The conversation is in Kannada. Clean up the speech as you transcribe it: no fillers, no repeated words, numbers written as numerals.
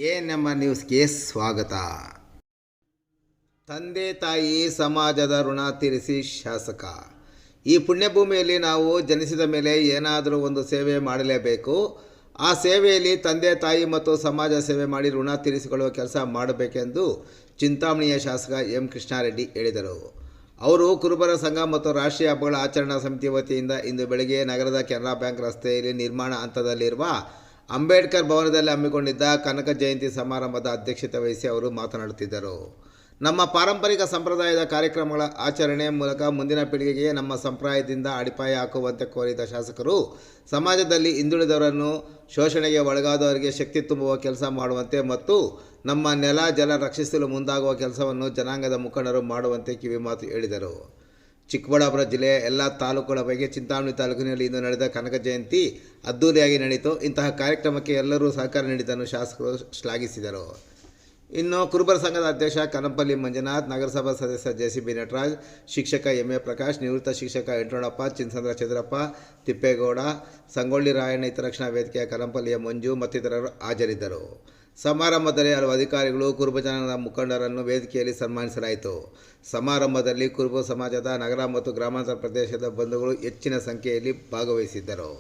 ನಮ್ಮ ನ್ಯೂಸ್ಗೆ ಸ್ವಾಗತ. ತಂದೆ ತಾಯಿ ಸಮಾಜದ ಋಣ ತೀರಿಸಿ ಶಾಸಕ. ಈ ಪುಣ್ಯಭೂಮಿಯಲ್ಲಿ ನಾವು ಜನಿಸಿದ ಮೇಲೆ ಏನಾದರೂ ಒಂದು ಸೇವೆ ಮಾಡಲೇಬೇಕು. ಆ ಸೇವೆಯಲ್ಲಿ ತಂದೆ ತಾಯಿ ಮತ್ತು ಸಮಾಜ ಸೇವೆ ಮಾಡಿ ಋಣ ತೀರಿಸಿಕೊಳ್ಳುವ ಕೆಲಸ ಮಾಡಬೇಕೆಂದು ಚಿಂತಾಮಣಿಯ ಶಾಸಕ ಎಂ ಕೃಷ್ಣಾರೆಡ್ಡಿ ಹೇಳಿದರು. ಅವರು ಕುರುಬರ ಸಂಘ ಮತ್ತು ರಾಷ್ಟ್ರೀಯ ಹಬ್ಬಗಳ ಆಚರಣಾ ಸಮಿತಿ ವತಿಯಿಂದ ಇಂದು ಬೆಳಗ್ಗೆ ನಗರದ ಕೆನರಾ ಬ್ಯಾಂಕ್ ರಸ್ತೆಯಲ್ಲಿ ನಿರ್ಮಾಣ ಹಂತದಲ್ಲಿರುವ ಅಂಬೇಡ್ಕರ್ ಭವನದಲ್ಲಿ ಹಮ್ಮಿಕೊಂಡಿದ್ದ ಕನಕ ಜಯಂತಿ ಸಮಾರಂಭದ ಅಧ್ಯಕ್ಷತೆ ವಹಿಸಿ ಅವರು ಮಾತನಾಡುತ್ತಿದ್ದರು. ನಮ್ಮ ಪಾರಂಪರಿಕ ಸಂಪ್ರದಾಯದ ಕಾರ್ಯಕ್ರಮಗಳ ಆಚರಣೆ ಮೂಲಕ ಮುಂದಿನ ಪೀಳಿಗೆಗೆ ನಮ್ಮ ಸಂಪ್ರದಾಯದಿಂದ ಅಡಿಪಾಯ ಹಾಕುವಂತೆ ಕೋರಿದ ಶಾಸಕರು ಸಮಾಜದಲ್ಲಿ ಹಿಂದುಳಿದವರನ್ನು, ಶೋಷಣೆಗೆ ಒಳಗಾದವರಿಗೆ ಶಕ್ತಿ ತುಂಬುವ ಕೆಲಸ ಮಾಡುವಂತೆ ಮತ್ತು ನಮ್ಮ ನೆಲ ಜಲ ರಕ್ಷಿಸಲು ಮುಂದಾಗುವ ಕೆಲಸವನ್ನು ಜನಾಂಗದ ಮುಖಂಡರು ಮಾಡುವಂತೆ ಕಿವಿಮಾತು ಹೇಳಿದರು. ಚಿಕ್ಕಬಳ್ಳಾಪುರ ಜಿಲ್ಲೆಯ ಎಲ್ಲ ತಾಲೂಕುಗಳ ಪೈಕಿ ಚಿಂತಾಮಣಿ ತಾಲೂಕಿನಲ್ಲಿ ಇಂದು ನಡೆದ ಕನಕ ಜಯಂತಿ ಅದ್ದೂರಿಯಾಗಿ ನಡೆಯಿತು. ಇಂತಹ ಕಾರ್ಯಕ್ರಮಕ್ಕೆ ಎಲ್ಲರೂ ಸಹಕಾರ ನೀಡಿದ್ದನ್ನು ಶಾಸಕರು ಶ್ಲಾಘಿಸಿದರು. ಇನ್ನು ಕುರುಬರ ಸಂಘದ ಅಧ್ಯಕ್ಷ ಕನಂಪಲ್ಲಿ ಮಂಜುನಾಥ್, ನಗರಸಭಾ ಸದಸ್ಯ ಜೆಸಿಬಿ ನಟರಾಜ್, ಶಿಕ್ಷಕ ಎಂಎ ಪ್ರಕಾಶ್, ನಿವೃತ್ತ ಶಿಕ್ಷಕ ಎಂಟ್ರೋಣಪ್ಪ, ಚಿನ್ಸಂದ್ರ ಚಂದ್ರಪ್ಪ, ತಿಪ್ಪೇಗೌಡ, ಸಂಗೊಳ್ಳಿ ರಾಯಣ್ಣ, ಹಿತರಕ್ಷಣಾ ವೇದಿಕೆಯ ಕನಂಪಲ್ಲಿಯ ಮಂಜು ಮತ್ತಿತರರು ಹಾಜರಿದ್ದರು. ಸಮಾರಂಭದಲ್ಲಿ ಹಲವು ಅಧಿಕಾರಿಗಳು, ಕುರುಬ ಜನಾಂಗದ ಮುಖಂಡರನ್ನು ವೇದಿಕೆಯಲ್ಲಿ ಸನ್ಮಾನಿಸಲಾಯಿತು. ಸಮಾರಂಭದಲ್ಲಿ ಕುರುಬ ಸಮಾಜದ ನಗರ ಮತ್ತು ಗ್ರಾಮಾಂತರ ಪ್ರದೇಶದ ಬಂಧುಗಳು ಹೆಚ್ಚಿನ ಸಂಖ್ಯೆಯಲ್ಲಿ ಭಾಗವಹಿಸಿದ್ದರು.